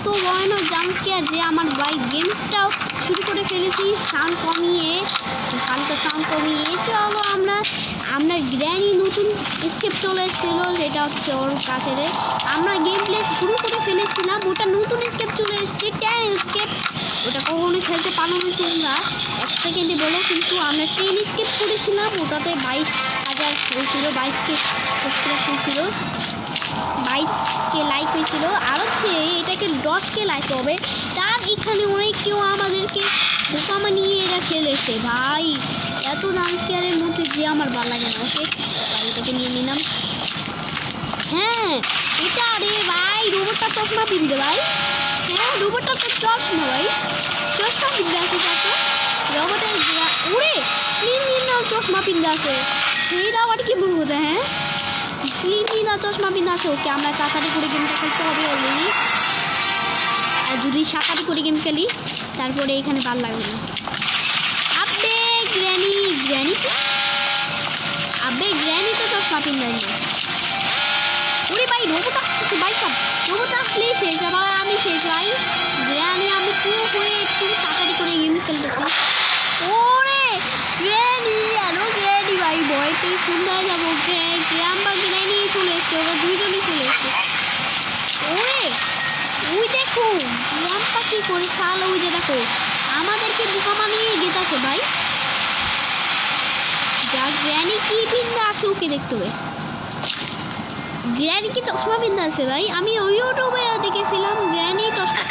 ভয়ানক জাম্পস্কেয়ার যে আমার ভাই গেমসটাও শুরু করে ফেলেছি সাউন্ড কমিয়ে, হালকা সাউন্ড কমিয়ে। চলো আমরা গ্র্যানি নতুন স্কেপ চলে এসেছিলো, সেটা হচ্ছে ওর কাছে আমরা গেম প্লে শুরু করে ফেলেছিলাম, ওটা নতুন স্কেপ চলে এসেছে 10 স্কেপ। ওটা কখনো খেলতে পারো না তোমরা, 1 সেকেন্ডে বলো, কিন্তু আমরা 10 স্কেপ করেছিলাম, ওটাতে 22,000 হয়েছিল, 22K সাবস্ক্রাইব হয়েছিল, 22K লাইক হয়েছিল, আর হচ্ছে এটাকে 10K লাইক হবে। তার এখানে অনেক কেউ আমাদেরকে বোকা মানিয়ে এরা খেলেছে ভাই, এত জাম্পস্কেয়ারের মধ্যে যে আমার ভালো লাগে না। ওকে ভাই এটাকে নিয়ে নিলাম। হ্যাঁ এটা রে ভাই, রোবটটা চশমা পিনতে ভাই, হ্যাঁ রোবটটা তো চশমা ভাই, চশমা পিনতে আছে তাকে রোবটের উড়ে স্লিম নিয়ে চশমা পিনতে আছে, সেইটা আবার কি বলবো? হ্যাঁ স্লিম নিয়ে চশমা পিনতে আছে। ওকে আমরা তাড়াতাড়ি করে গেমটা খেলতে হবে অলরেডি, আর যদি সাঁতারি করে গেম খেলি তারপরে এখানে ভালো লাগবে না। আবে গ্র্যানি তো চশমা পিনতে না। ওরে ভাই রোবট আসতেছে ভাই, সব রোবট আসলেই শেষ, আবার আমি শেষ ভাই। গ্র্যানি আমি পুরো হয়ে একটু তাড়াতাড়ি করে গেম খেলতেছি। ওরে গ্র্যানি, হ্যালো গ্র্যানি ভাই, ভয় পেয়ে কোথায় যাবো? গ্রাম বা গ্র্যানি চলে এসছে, ওরা দুইজনই চলে এসছে। ওরে ওই দেখো গ্রামটা কি করে শাল, ওই যে দেখো আমাদেরকে বোকা বানিয়ে গেতাছে ভাই। যা গ্র্যানি কি বিন্দা আছে ওকে দেখতে হবে, গ্র্যানি কি চশমা বিন্দা আছে ভাই, আমি ওই ইউটিউবে দেখেছিলাম গ্র্যানি চশমা।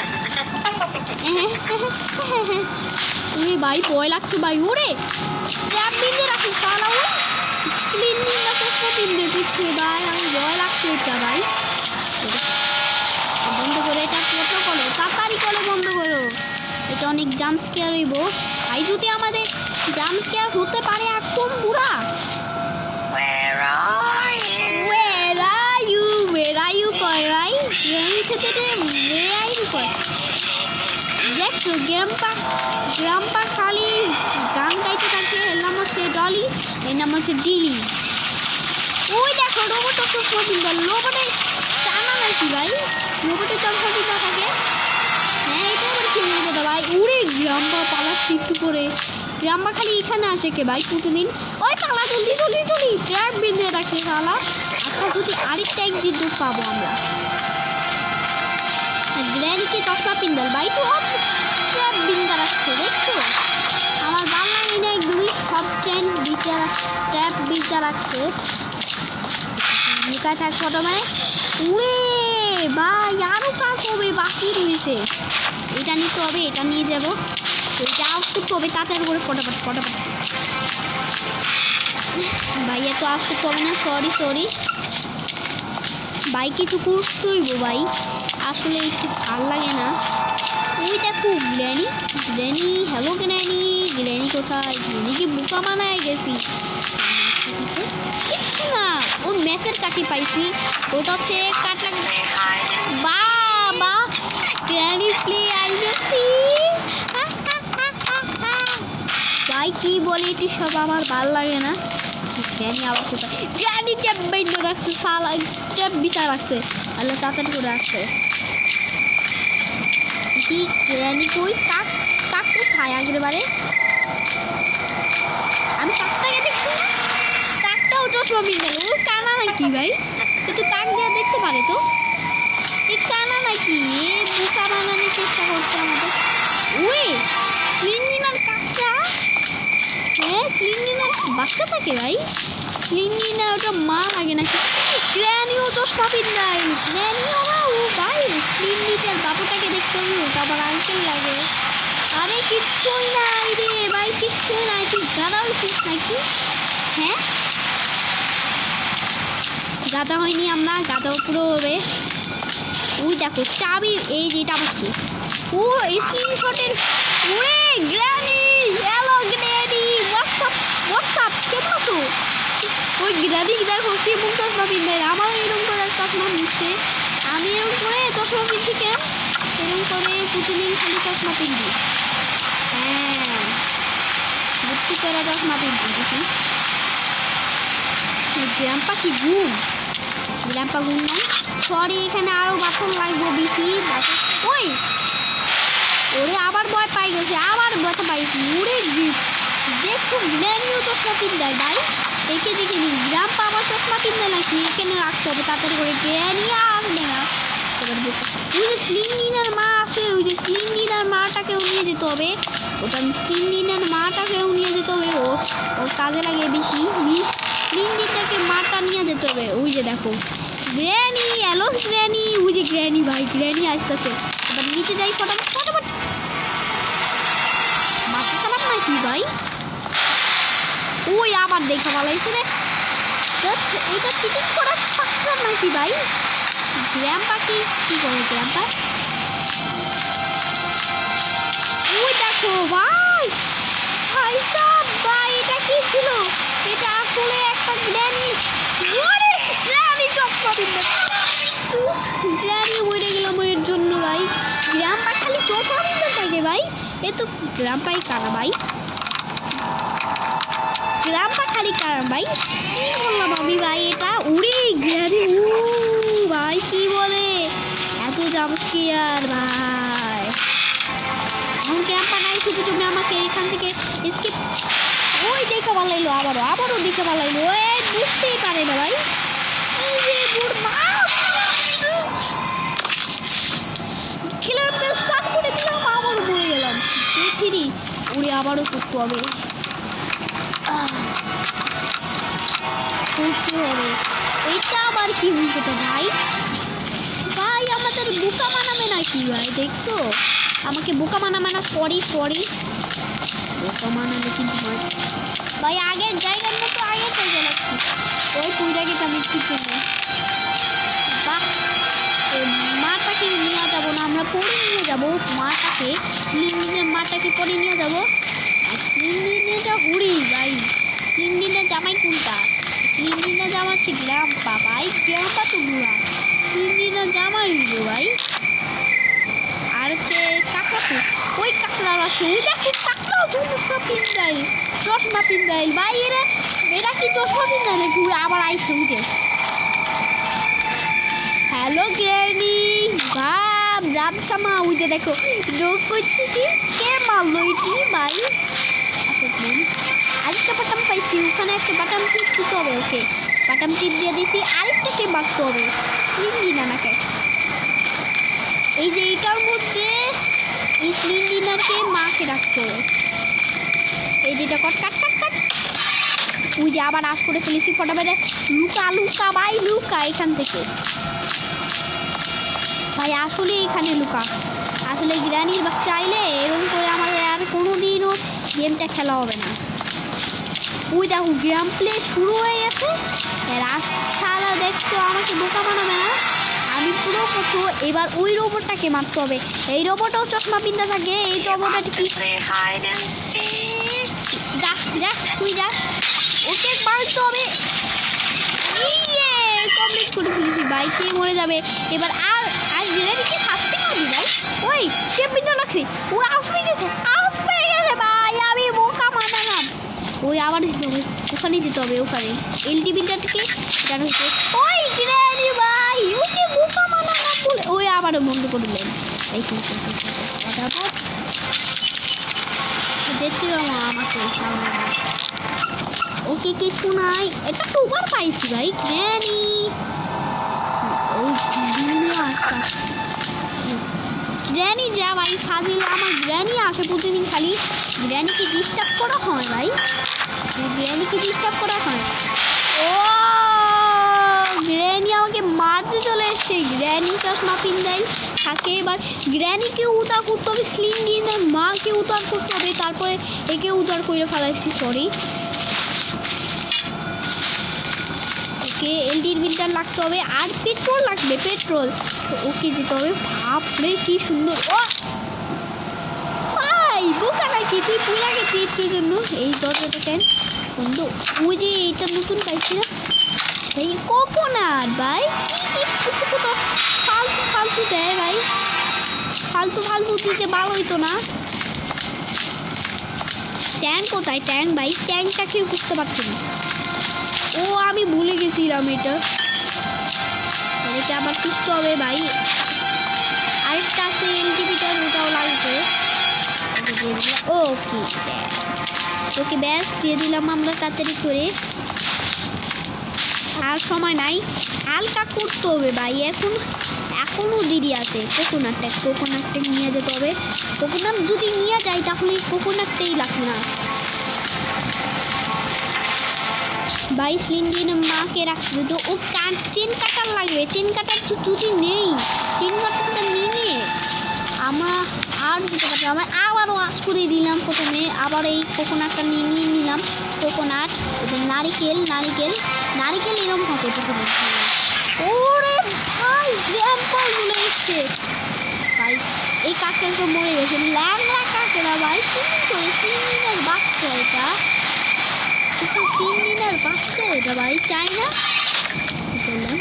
ওরে ভাই ভয় লাগছে ভাই, ওরে ক্যাপ বিন্দে রাখি শালা, ও স্লিম বিন্দা চশমা বিন্দে দিচ্ছে ভাই, আমি ভয় লাগছে এটা ভাই। বন্ধ করো এটা, ফটো করো তাড়াতাড়ি করে বন্ধ করো, এটা অনেক জাম্পস্কেয়ার হইব ভাই, যদি আমাদের জাম্পস্কেয়ার হতে পারে এখন পুরা। Where are you কয় ভাই, গ্রামী থেকে কয় দেখছো গ্রাম্পা খালি গান গাইতে থাকে। এর নাম হচ্ছে ডলি, এর নাম হচ্ছে ডিলি। ওই দেখো রোবট চশমা পিন্দা, রোবটে টানা নাকি ভাই, রোবটে চশমা পিন্দা থাকে। হ্যাঁ এটা আবার কি বলবো ভাই, উড়ে গ্রাম্পা পালাচ্ছি একটু করে, গ্রাম্পা খালি এখানে আসে কে ভাই প্রতিদিন। ওই পালা জলদি ট্র্যাপ বিন্দে রাখছে শালা। আচ্ছা যদি আরেকটা এক্সিট ডোর পাবো আমরা, গ্র্যানিকে চশমা পিন্দাল ভাই, তো ট্র্যাপ বিন্দা রাখছে দেখছো, আমার বাংলায় না একদমই সব ট্র্যাপ বিন্দা রাখছে। লুকায় থাক প্রথমে, উড়ে ভাই আরও কাজ হবে বাকি রয়েছে, এটা নিতে হবে, এটা নিয়ে যাবো, এটা আউট করতে হবে তাড়াতাড়ি করে ফটাফট। ভাই এত আজ করতে হবে না, সরি ভাই, কিছু করতে হইব ভাই, আসলে একটু ভাল লাগে না। ওই দেখো গ্র্যানি, হ্যালো গ্র্যানি কোথায়? গ্র্যানিকে বোকা বানায় গেছি কিছু না, ওর ম্যাচের কাঠি পাইছি, ওটা হচ্ছে কাটা। বা গ্র্যানি প্লে আইছি ভাই, কি বলি এটি সব আমার ভাল লাগে না। গ্র্যানি আবার কোথায়? গ্র্যানি ট্যাপ বাইন্ড রাখছে শালা, ট্যাপ বিচার রাখছে, আল্লাহ তাড়াতাড়ি করে রাখছে। কি গ্র্যানি কই? কাক কোথায়? আগের বারে আমি কাকটাকে দেখছি না, কাকটাও চশমা পিনতে, ও কানা নাকি ভাই? কিন্তু কাক যা দেখতে পারে তো, এই কানা নাকি? এ বোকা বানানোর চেষ্টা করছে আমাদের। ওই স্লিনিনার কাকটা, হ্যাঁ স্লিনিনার বাচ্চা থাকে ভাই, স্লিনিনা ওটা মা লাগে নাকি? গ্র্যানিও চশমা পিন্দায়, গ্র্যানিও না ও ভাই, স্লিনিটার বাবুটাকে দেখতে হবে, ওটা আবার আঙ্কেল লাগে। আরে কিচ্ছুই নাই রে ভাই, কিচ্ছুই নাই, তুই গাদা হয়েছিস নাকি? হ্যাঁ গাদা হয়নি আমরা, গাদা পুরো হবে। ওই দেখো চাবি, এই যেটা আবার কি, ও স্ক্রিনশটের, ওরে গ্র্যানি, হ্যালো গ্র্যানি, হোয়াটসঅ্যাপ কেমন আছো? ওই গ্র্যানি দেখো কি মুখ চশমা পিনতে, আমার এরকম করে চশমা নিচ্ছে, আমি এরকম করে চশমা পিনছি কেন? এরকম করে প্রতিদিন খালি চশমা পিনবি, হ্যাঁ ভর্তি করে চশমা পিনবি। দেখি গ্রাম্পা কি ঘুম, গ্র্যাম্পা গুণ নাই। সরি, এখানে আরো বাথন লাগবো বেশি। ওই ওরে আবার ভয় পাই গেছে, আবার ভয় পাইছি। ওরে দেখছো গ্র্যানিও চশমা পিন্দায় ভাই, একে দেখে নি। গ্র্যাম্পা আবার চশমা পিন্দায় নাকি, এখানে রাখতে হবে তাড়াতাড়ি করে। গ্র্যানি আসবে না। এবার ওই যে স্লিম নিনার মা আছে, ওই যে স্লিম নিনার মাটাকেও নিয়ে যেতে হবে। ওটা স্লিম নিনার মাটাকেও নিয়ে যেতে হবে। ওর কাজে লাগে বেশি। স্লিম নিনাকে মাটা নিয়ে যেতে হবে। ওই যে দেখো গ্র্যানি, হ্যালো গ্র্যানি। ওই যে গ্র্যানি ভাই, গ্র্যানি আসতেছে। এবার নিচে যাই ফটাফট ফটাফট। মাথা খারাপ নাকি ভাই? ওই আবার দেখা ভালাইছে রে। এটা চিটিং করার পাক্কা নাকি ভাই? গ্র্যাম্পা কি করে গ্র্যাম্পা? ওই দেখো ভাই, ভাই সাব ভাই, এটা কি ছিল? এটা আসলে একটা গ্র্যানি। ওরে গ্র্যানি চশমা পিনবে। গ্র্যানি মরে গেলাম এর জন্য ভাই। গ্র্যাম্পা খালি চশমা পিনতে থাকে ভাই। এ তো গ্র্যাম্পাই কারা ভাই, গ্র্যাম্পা খালি কারা ভাই। কি বললাম আমি ভাই এটা? উড়ে গ্র্যানি ভাই, কি বলে এত জাম্পস্কেয়ার ভাই। এখন গ্র্যাম্পা নাই, শুধু তুমি আমাকে এখান থেকে স্কিপ। ওই দেখে ভালাইলো, আবারও দেখে ভালাইলো। ওই বুঝতেই পারে না ভাই। খেলার প্লেস স্টার্ট করে দিলাম, আবারও পড়ে গেলাম। ঠিকই উড়ে আবারও করতে হবে, করতে হবে। এটা আবার কি হইতো ভাই? ভাই আমাদের বোকা মানাবে নাকি ভাই? দেখছো আমাকে বোকা মানাবে না? সরি বোকা মানাবে কিন্তু ভাই আগের জায়গার মতো আগের জায়গা লাগছে। ওই পুইরা গেতাম একটুর জন্য। বাহ, মাটাকে নিয়ে যাবো না, আমরা পরে নিয়ে যাবো মাটাকে। স্লিংডিনের মাটাকে পরে নিয়ে যাবো। আর স্লিংডিনেরটা হুড়ি ভাই। স্লিংডিনের জামাই কোনটা? স্লিংডিনের জামা হচ্ছে গ্র্যাম্পা ভাই। গ্র্যাম্পা তো বুড়া, স্লিংডিনের জামাই ভাই। আর হচ্ছে কাকড়া, ওই কাকড়া আছে। ওই দেখো কাকড়াও চশমা পিন্দাই ভাই। এরা কি চশমা পিন্দায় নাকি? আবার আইসে উঠে। হ্যালো গ্র্যানি ভাব রামসামা। ওই যে দেখো রোগ করছে কি, কে মারলো এটি ভাই? আচ্ছা আরেকটা বাটাম পাইছি, ওখানে একটা বাটাম টিপ দিতে হবে। ওকে বাটাম টিপ দিয়ে দিয়েছি, আরেকটাকে মারতে হবে। স্লিংডিনাকে, এই যে এইটার মধ্যে এই স্লিংডিনাকে মাকে রাখতে হবে। এই যেটা কট কাট কাট কাট। ওই যে আবার আশ করে ফেলেছি ফটাফট। লুকা ভাই, লুকা এখান থেকে ভাই। আসলে এখানে লুকা। আসলে গ্র্যানির বাচ্চা আইলে এরকম করে আমার আর কোনোদিনও গেমটা খেলা হবে না। ওই দেখো গ্রাম প্লে শুরু হয়ে গেছে। সারা দেখছো আমাকে বোকা বানাবে না, আমি পুরো কত। এবার ওই রোবটটাকে মারতে হবে। এই রোবটও চশমা পিনতে থাকে। এই রোবটটা কি যা তুই যা, ওকে মারতে হবে। কমপ্লিট করে ফেলেছি ভাই। কে মরে যাবে এবার? আর গ্র্যানিকে শাস্তি পাবি ভাই। ওই কে পিন্ডা লাগছে, ও আউস পেয়ে গেছে ভাই। আমি বোকা মানালাম। ওই আবার ওখানে যেতে হবে, ওখানে এলটি বিল্ডারকে এটা হচ্ছে। ওই গ্র্যানি ভাই, ওকে বোকা মানালাম বলে ওই আবারও বন্ধ করলেন। এই যেতে আমাকে ওকে কিছু নাই। এটা তো ওভার পাইছি ভাই। গ্র্যানি ওই আসতা গ্র্যানি যা ভাই খালি আমার গ্র্যানি আসে প্রতিদিন। খালি গ্র্যানিকে ডিস্টার্ব করা হয় ভাই, গ্র্যানিকে ডিস্টার্ব করা হয়। ও গ্র্যানি আমাকে মারতে চলে এসছে। গ্র্যানি চশমা পিন্দাই থাকে। এবার গ্র্যানিকে উদ্ধার করতে হবে, স্লিংডিনের মাকে উদ্ধার করতে হবে, তারপরে একে উদ্ধার করে ফেলাইছি। সরি ওকে এলডির বিলটা লাগতে হবে। আর পেট্রোল লাগবে, পেট্রোল। ওকে যেতে হবে। বাপরে কি সুন্দর। ও ভাই বোকা নাকি তুই? পুরা গেছি একটুর জন্য। এই দরজাটা কেন বন্ধ? ওই যে এইটা নতুন পাইছি না ভাই, কোকোনাট ভাই। কি ফালতু দেয় ভাই, ফালতু দিতে ভালো হইতো না। ট্যাঙ্ক কোথায়? ট্যাঙ্ক ভাই, ট্যাঙ্কটা কেউ বুঝতে পারছি না। ও আমি ভুলে গেছিলাম এটা। গাড়িকে আবার খুঁজতে হবে ভাই। আরেকটা আছে এলটিভিটার, ওটাও লাগবে। ওকে ব্যাস, ওকে ব্যাস দিয়ে দিলাম আমরা তাড়াতাড়ি করে। আর সময় নাই, হালকা করতে হবে ভাই। এখনও দেরি আছে। কোকোনাটটা নিয়ে যেতে হবে। কোকোনাট যদি নিয়ে যাই তাহলে কোকোনাটটাই লাগবে না ভাই। স্লিম মাকে রাখতে তো ও চেন কাটার লাগবে। চেন কাটার যদি নেই, চেন কাটারটা নিয়ে আমরা আর দিতে পারবো। আমরা আবারও আশ করে দিলাম প্রথমে। আবার এই কোকোনাটটা নিয়ে নিলাম। কোকোনাট, নারিকেল এরকম থাকে পৃথিবীর। ওরে ভাই গ্র্যান্ডপা চলে এসছে ভাই। এই কাকটা তো মরে গেছে, ল্যাংড়া কাকড়া ভাই। কেমন করে 3 দিনের বাচ্চা এটা, 3 দিনের বাচ্চা এটা ভাই, চাই না বললাম।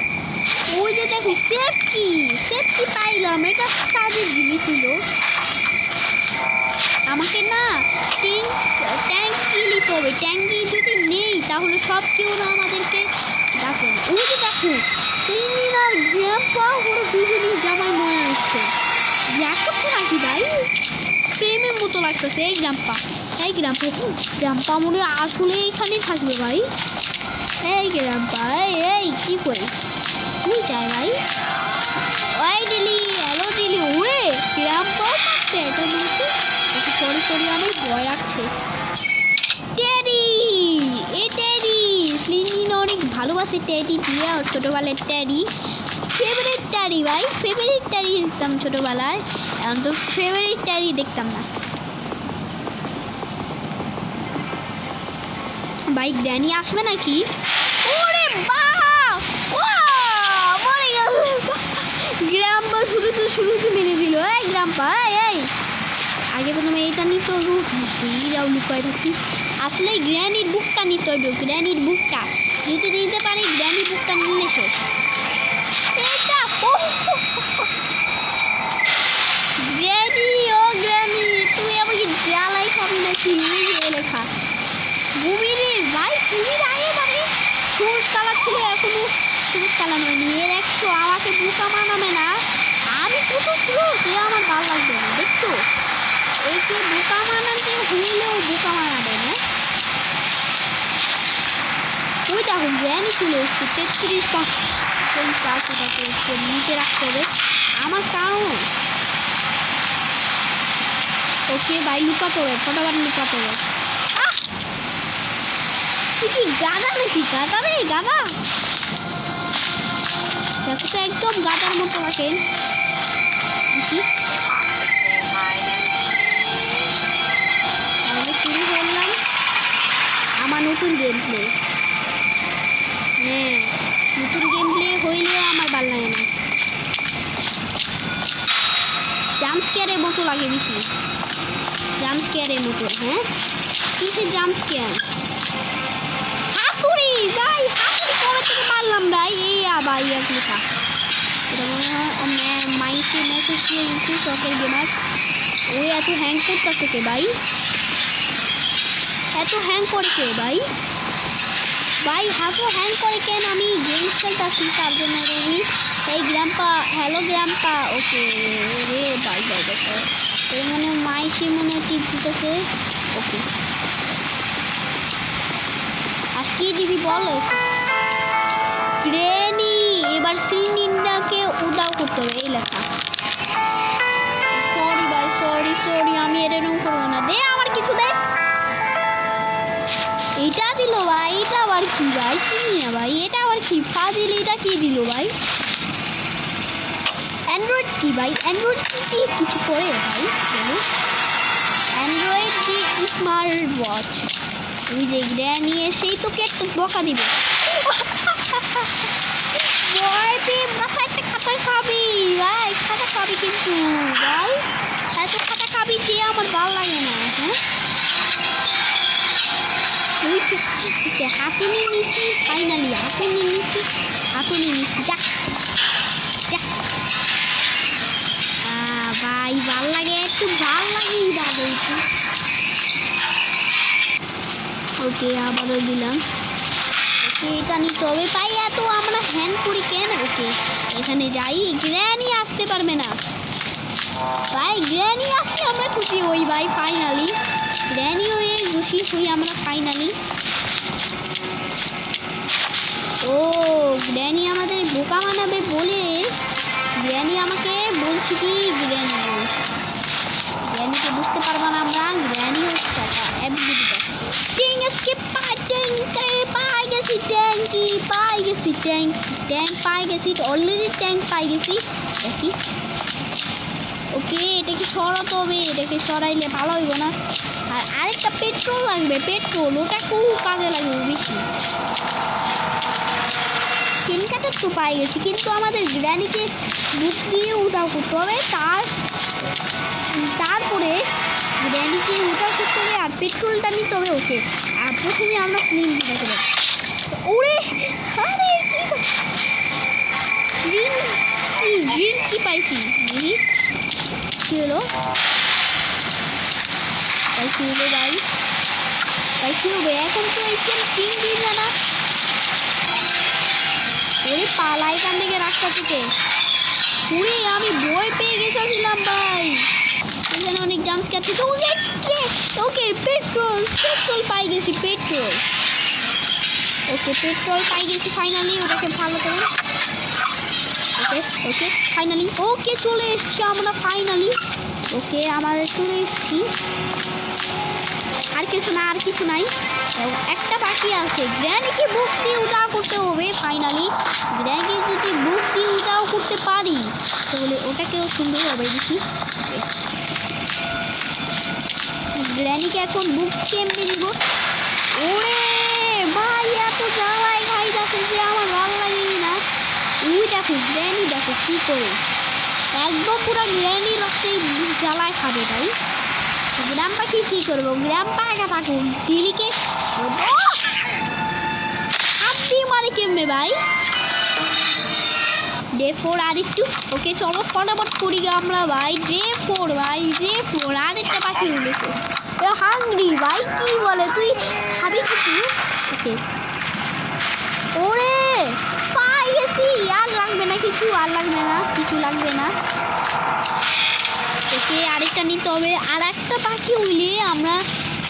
ওই যে দেখো সেফটি পাইলাম, এটা কাজের জিনিস ছিল। আমাকে না ট্যাঙ্কি নিতে হবে। ট্যাঙ্কি যদি নেই তাহলে সব কেউ না আমাদেরকে ডাকে। ওই যে দেখো সিনির আর গ্র্যান্ডপা ওরা দুজনেই জামাই মনে হচ্ছে। করছে নাকি ভাই, প্রেমের মতো লাগতেছে। এই গ্র্যান্ডপা মনে আসলে এখানে থাকবে ভাই। এই গ্র্যান্ডপা এই কি করে তুই চাই ভাই। ওই ডিলি, হ্যালো ডিলি। ওরে গ্র্যান্ডপাও থাকতে এটা বলতে সরি আমার ভয় লাগছে। টেডি, স্লিন অনেক ভালোবাসে টেডি দিয়ে। আর ছোটোবেলার টেডি, ফেভারিট টেডি ভাই। ফেভারিট টেডি দেখতাম ছোটোবেলায়, এখন তো ফেভারিট টেডি দেখতাম না ভাই। গ্র্যানি আসবে নাকি? ওরে বাহ, মরে গেল গ্র্যান্ডপা। শুরুতে মেরে দিল। এই গ্র্যান্ডপা এই আগে প্রথমে এটা নিতে হবে। এইরাও লুকায় থাকি। আসলে গ্র্যানির বুকটা নিতে হবে। গ্র্যানির বুকটা যদি নিতে পারি, গ্র্যানির বুকটা নিলে শেষ। এটা গ্র্যানি তুই আমাকে জ্বালাই খাবি নাকি? লেখা কুমিরের ভাই, কুমির আগে মানে সবুজ কালার ছিল, এখনো সবুজ কালার হয়নি। এর 100 আমাকে বোকা মানাবে না। আমি কত পুরো যে আমার ভালো লাগবে না দেখতো। একে বোকা মানাতে হইলেও বোকা মানাবে না। ওই দেখো গ্র্যানি চলে এসছে। 33-50 নিচে রাখতে হবে আমার কারণ। ওকে ভাই লুকাতে হবে, ফটাফট লুকাতে হবে। তুই কি গাদা নাকি? গাদা রে গাদা, দেখো তো একদম গাদার মতো রাখেন। শুরু করলাম আমার নতুন গেম প্লে। হ্যাঁ, নতুন গেম প্লে হইলেও আমার ভালো লাগে না। জাম্পস্কেয়ারের মতো লাগে বেশি, জাম্পস্কেয়ারের মতো। হ্যাঁ কিসের জাম্পস্কেয়ার? হাতুড়ি ভাই, হাতুড়ি কবে থেকে মারলাম ভাই। এই আবার এক লেখা, এটা মনে হয় মাইকে মেসেজ দিয়ে দিচ্ছি শখের গেমার। ওই এত হ্যাং করতেছে কে ভাই? এত হ্যাং করে কে ভাই? এত হ্যাং করে কেন? আমি গেম খেলতেছি তার জন্য। রবি এই গ্র্যান্ডপা, হ্যালো গ্র্যান্ডপা। ওকে রে বাই এর মনে মাইসে মনে টিপ দিতেছে। ওকে আর কি দিবি বলো? গ্র্যানি এবার সিলিন্ডারকে উদাও করতে হবে। এই লেখা সরি ভাই, সরি আমি এরকম করবো না। দে আমার কিছু দে। এটা দিল ভাই, এটা আবার কি ভাই? চিনি না ভাই, এটা আবার কি ফাজিল? এটা কি দিল ভাই? অ্যান্ড্রয়েড কি ভাই? অ্যান্ড্রয়েড কি দিয়ে কিছু করে ভাই বলো? অ্যান্ড্রয়েড দি স্মার্ট ওয়াচ। ওই যে গ্র্যানি এসেই তোকে একটা বকা দিবে। ভয় পেয়ে মাথা একটা খাতা খাবি ভাই, খাতা খাবি কিন্তু ভাই। এত খাতা খাবি যে আমার ভালো লাগে না। হ্যাঁ হাতুনি নিছি, ফাইনালি হাতুনি নিছি। যা ভাই ভাল লাগে, একটু ভাল লাগে দাদা একটু। ওকে আবারও দিলাম। এটা নিতে হবে ভাই, এত আমরা হ্যান্ড করি কেন? ওকে এখানে যাই, গ্র্যানি আসতে পারবে না ভাই, গ্র্যানি আসলে আমরা খুশি হই ভাই, ফাইনালি গ্র্যানি হয়ে খুশি হই আমরা ফাইনালি। ও গ্র্যানি আমাদের বোকা বানাবে বলে গ্র্যানি আমাকে বলছি কি, গ্র্যানিকে বুঝতে পারবো না আমরা, গ্র্যানি হচ্ছে অ্যাবিলিটিটা। ট্যাঙ্ক স্কেপ পাই গেছি, ট্যাঙ্কি পাই গেছি, ট্যাঙ্ক পাই গেছি, অলরেডি ট্যাঙ্ক পাই গেছি। দেখি ওকে এটাকে সরাতে হবে, এটাকে সরাইলে ভালো হইব না। আর আরেকটা পেট্রোল লাগবে, পেট্রোল ওটা খুব কাজে লাগবে বেশি। চেন কাটার তো পাই গেছি, কিন্তু আমাদের গ্র্যানিকে বুক দিয়ে উধাও করতে হবে, তারপরে গ্র্যানিকে উধাও করতে হবে আর পেট্রোলটা নিতে হবে। ওকে আর প্রথমে আমরা স্লিম দিতে হবে। ওরে আরে গ্রিন কি পাইছি, কি হলো ভাই, কি হলো ভাই, কি হবে এখন? তো এই কিং দিন না, ওরে পালা এখান থেকে রাস্তা থেকে। পুরে আমি ভয় পেয়ে গেছিলাম ভাই, এখানে অনেক জাম্পস কাটছে। তো ওকে পেট্রোল পাই গেছি, পেট্রোল। ওকে পেট্রোল পাই গেছি ফাইনালি, ওটাকে ভালো করে। ওকে ফাইনালি ওকে চলে এসছি আমরা ফাইনালি। ওকে আমাদের চলে এসছি, আর কিছু নাই, একটা বাকি আছে। গ্র্যানিকে বুক দিয়ে উঠাও করতে হবে ফাইনালি। গ্র্যানিকে যদি বুক দিয়ে উঠাও করতে পারি তাহলে ওটাকেও সুন্দর হবে বেশি। গ্র্যানিকে এখন বুক কেমনি দিব? ওরে ভাই এত জ্বালায় খাই যাচ্ছে যে আমার ভালো লাগেনি না। ওই দেখো গ্র্যানি, দেখো কি করে একদম পুরো গ্র্যানির হচ্ছে জ্বালায় খাবে ভাই। গ্রাম্পা কি করবো? গ্রাম্পা একা থাকুন, ডিলিকে হাত দিয়ে মারে কেমনে ভাই? ডে 4 আর একটু। ওকে চলো ফটাফট করি আমরা ভাই, ডে 4 ভাই, ডে 4 আর একটা পাখি উঠেছে। হাংরি ভাই, কি বলে তুই খাবি কিছু? ওকে ওরে পাই গেছি, আর লাগবে না কিছু, আর লাগবে না কিছু, লাগবে না। ওকে আরেকটা নিতে হবে, আর একটা পাখি হইলে আমরা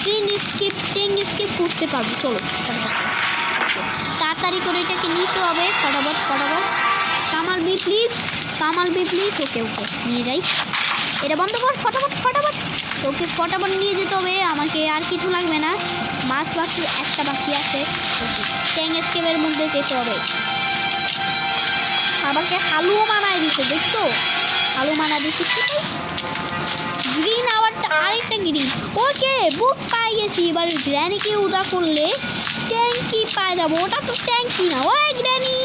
ট্যাঙ্ক স্কেপ করতে পারবো। চলো তাড়াতাড়ি করে এটাকে নিতে হবে, ফটাফট। Kamal B please. ওকে নিয়ে যাই, এটা বন্ধ কর ফটাফট। ওকে ফটাফট নিয়ে যেতে হবে আমাকে, আর কিছু লাগবে না। মাছ বাকি একটা বাকি আছে, ট্যাঙ্ক স্কেপের মধ্যে যেতে হবে। আমাকে হালুও মানায় দিছে, দেখতো হালু মানা দিচ্ছে। গ্রিন আরেকটা গ্রিন। ওকে বুক পাই গেছি, এবার গ্র্যানিকে উদা করলে ট্যাঙ্কি পাই যাবো। ওটা তো ট্যাঙ্কি না। ওই গ্র্যানি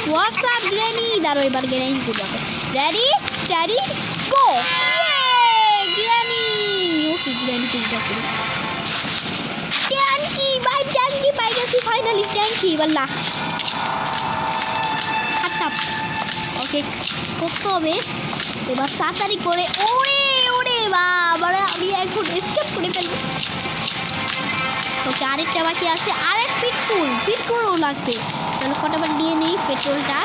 হোয়াটসঅ্যাপ গ্র্যানি, দাঁড়ো এবার গ্র্যানি উদা করে। রেডি স্টাডি গো। গ্র্যানি ওকে গ্র্যানিকে উদা করি। ট্যাঙ্কি ভাই, ট্যাঙ্কি পাই গেছি ফাইনালি, ট্যাঙ্কি। এবার না খাতাম। ওকে করতে হবে এবার তাড়াতাড়ি করে। ওরে বাবা আমি এখন এসকেপ করে ফেলবো। ওকে আরেকটা বাকি আছে, আরেক পেট্রোলও লাগবে। তাহলে ফটাফট নিয়ে নেই পেট্রোলটা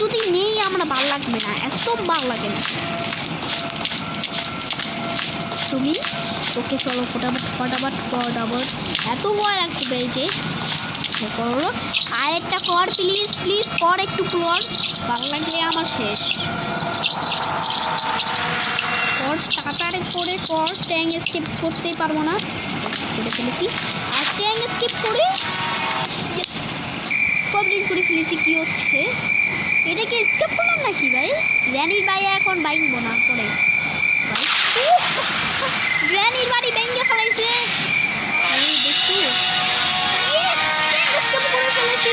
যদি নেই আমরা ভালো লাগবে না, একদম ভালো লাগে না তুমি। ওকে চলো ফটাফট। এত ভয় লাগছে পেয়েছে করো। আরেকটা কর প্লিজ কর, একটু কর, ভালো লাগলে আমার শেষ। কর তাড়াতাড়ি করে কর, ট্যাঙ্ক স্কিপ করতেই পারবো না, করে ফেলেছি। আর ট্যাঙ্ক স্কিপ করে কমপ্লিট করে ফেলেছি। কি হচ্ছে এটাকে স্কিপ করলাম নাকি ভাই? গ্র্যানির বাড়ি এখন বাইনবো না করে ভাই, গ্র্যানির বাড়ি ভেঙে ফেলাইছে দেখছি। করে ফেলেছি